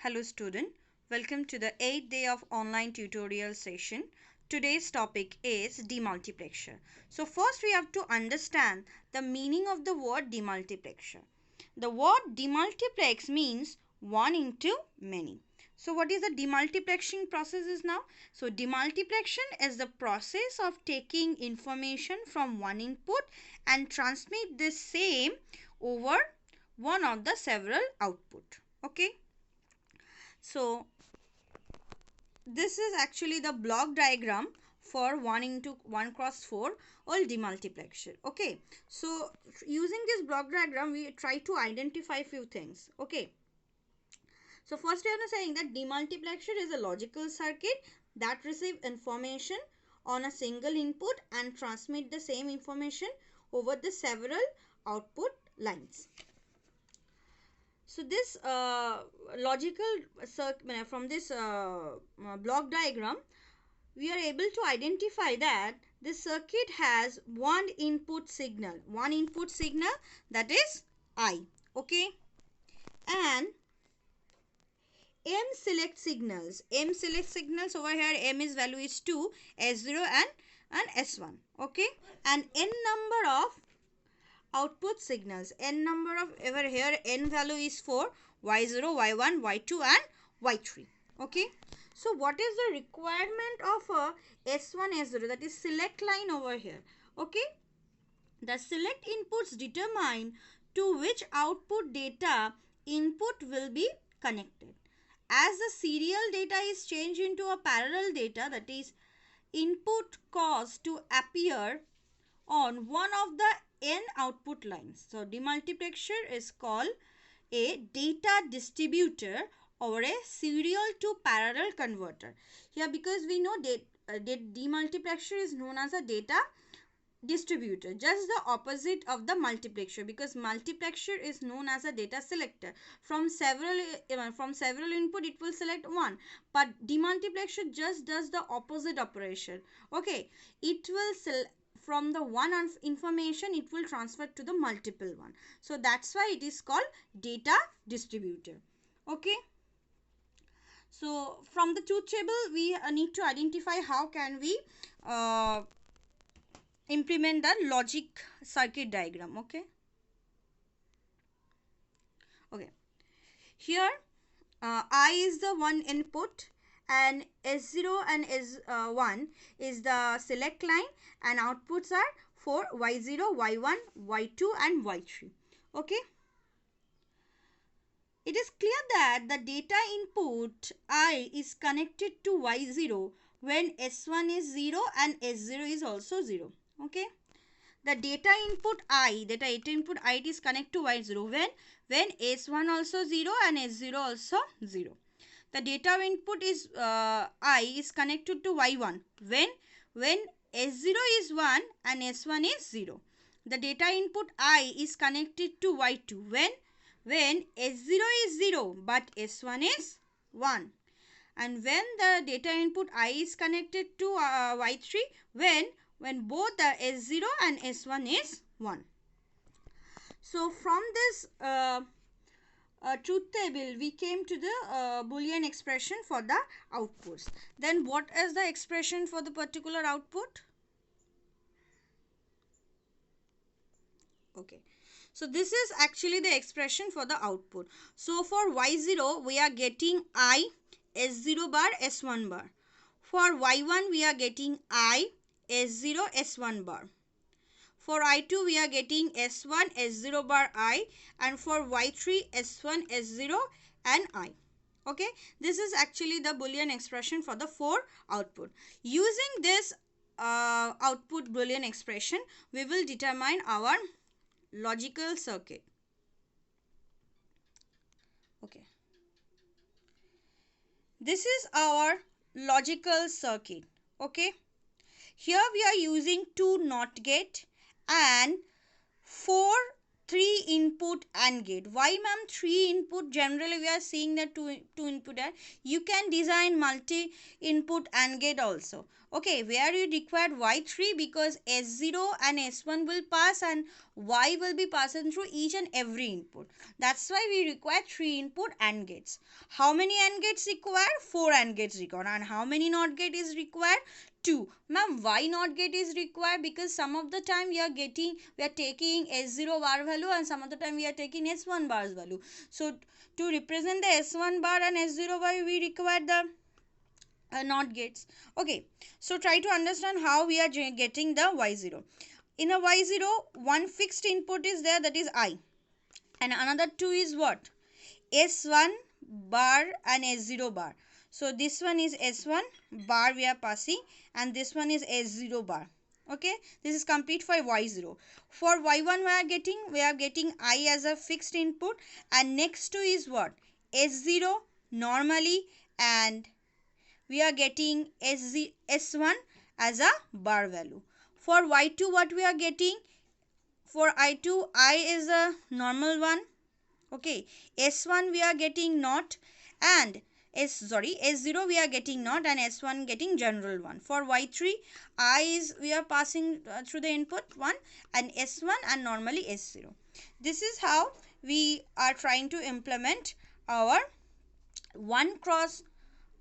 Hello student, welcome to the 8th day of online tutorial session. Today's topic is demultiplexer. So first we have to understand the meaning of the word demultiplexer. The word demultiplex means one into many. So what is the demultiplexing process is now? So demultiplexation is the process of taking information from one input and transmit the same over one of the several output. Okay. So this is actually the block diagram for 1 into 1 cross 4 or demultiplexer. Okay. So using this block diagram we try to identify few things. Okay. So first I am saying that demultiplexer is a logical circuit that receive information on a single input and transmit the same information over the several output lines. So this logical circuit from this block diagram, we are able to identify that this circuit has one input signal that is I, okay, and M select signals over here. M is value is 2, S0 and S1, okay, and N number of output signals. N number of over here, N value is 4, Y0, Y1, Y2 and Y3. Okay. So what is the requirement of a S1, S0, that is select line over here. Okay. The select inputs determine to which output data input will be connected. As the serial data is changed into a parallel data, that is input caused to appear on one of the n output lines. So demultiplexer is called a data distributor or a serial to parallel converter. Here because we know demultiplexer is known as a data distributor, just the opposite of the multiplexer, because multiplexer is known as a data selector. From several input it will select one, but demultiplexer just does the opposite operation. Okay, it will from the one information it will transfer to the multiple one. So that's why it is called data distributor. Okay. So from the truth table we need to identify how can we implement the logic circuit diagram. Okay. Okay. Here I is the one input and S0 and S1 is the select line, and outputs are for Y0, Y1, Y2 and Y3. Okay. It is clear that the data input I is connected to Y0 when S1 is 0 and S0 is also 0. Okay. The data input I is connected to Y0 when S1 also 0 and S0 also 0. The data input is I is connected to Y1 when S0 is 1 and S1 is 0. The data input I is connected to Y2 when S0 is 0 but S1 is 1. And when the data input I is connected to Y3 when both the S0 and S1 is 1. So from this truth table we came to the Boolean expression for the outputs. Then what is the expression for the particular output? Okay. So this is actually the expression for the output. So for Y0 we are getting I, S0 bar, S1 bar. For Y1 we are getting I, S0, S1 bar. For I2 we are getting S1, S0 bar I, and for Y3 S1, S0 and I. Okay, this is actually the Boolean expression for the 4 output. Using this output Boolean expression we will determine our logical circuit. Okay, this is our logical circuit. Okay, here we are using 2 NOT gate and 4 three input and gate. Why ma'am three input? Generally we are seeing that two input are. You can design multi input and gate also. Okay, where you require y3 because s0 and s1 will pass and y will be passing through each and every input. That's why we require three input and gates. How many and gates require? Four and gates required. And how many not gate is required? 2. Ma'am, why not gate is required? Because some of the time we are taking s0 bar value and some of the time we are taking s1 bar's value. So to represent the s1 bar and s0 bar we require the not gates. Okay, so try to understand how we are getting the y0. In a y0, one fixed input is there, that is I, and another two is what? S1 bar and S0 bar. So this one is S1 bar we are passing and this one is S0 bar. Okay, this is complete for Y0. For Y1 we are getting I as a fixed input and next to is what? S0 normally, and we are getting S1 as a bar value. For Y2 what we are getting? For I2, I is a normal one. Okay, S1 we are getting not, and S0 we are getting not and S1 getting general one. For Y3, I is we are passing through the input 1 and S1 and normally S0. This is how we are trying to implement our 1 cross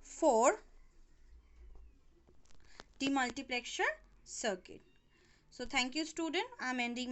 4 demultiplexer circuit. So thank you student. I am ending my